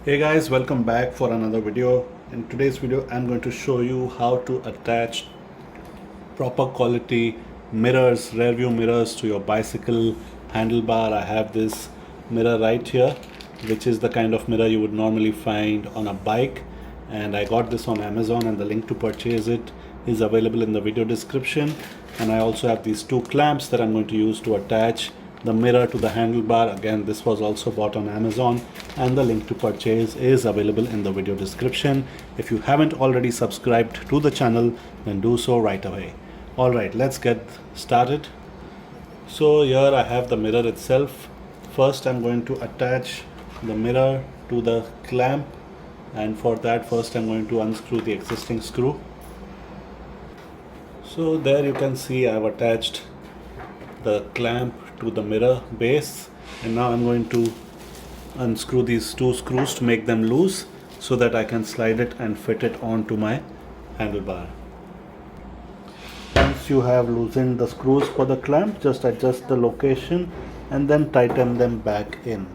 Hey guys, welcome back for another video. In today's video I'm going to show you how to attach proper quality mirrors, rear view mirrors to your bicycle handlebar. I have this mirror right here, which is the kind of mirror you would normally find on a bike, and I got this on Amazon, and the link to purchase it is available in the video description. And I also have these two clamps that I'm going to use to attach the mirror to the handlebar. Again, this was also bought on Amazon, and the link to purchase is available in the video description. If you haven't already subscribed to the channel, then do so right away. Alright, let's get started. So here I have the mirror itself. First I'm going to attach the mirror to the clamp, and for that first I'm going to unscrew the existing screw. So there you can see I've attached the clamp to the mirror base, and now I'm going to unscrew these two screws to make them loose so that I can slide it and fit it onto my handlebar. Once you have loosened the screws for the clamp, just adjust the location and then tighten them back in.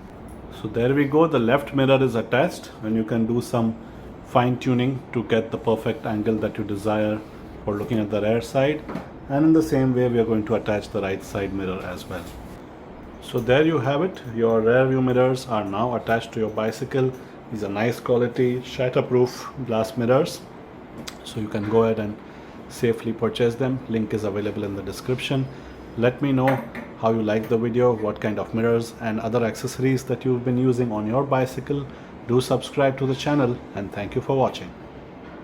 So there we go, the left mirror is attached, and you can do some fine tuning to get the perfect angle that you desire for looking at the rear side. And in the same way we are going to attach the right side mirror as well. So there you have it, your rear view mirrors are now attached to your bicycle. These are nice quality Shatterproof glass mirrors, so you can go ahead and safely purchase them. Link is available in the description. Let me know how you like the video, what kind of mirrors and other accessories that you've been using on your bicycle. Do subscribe to the channel, and thank you for watching.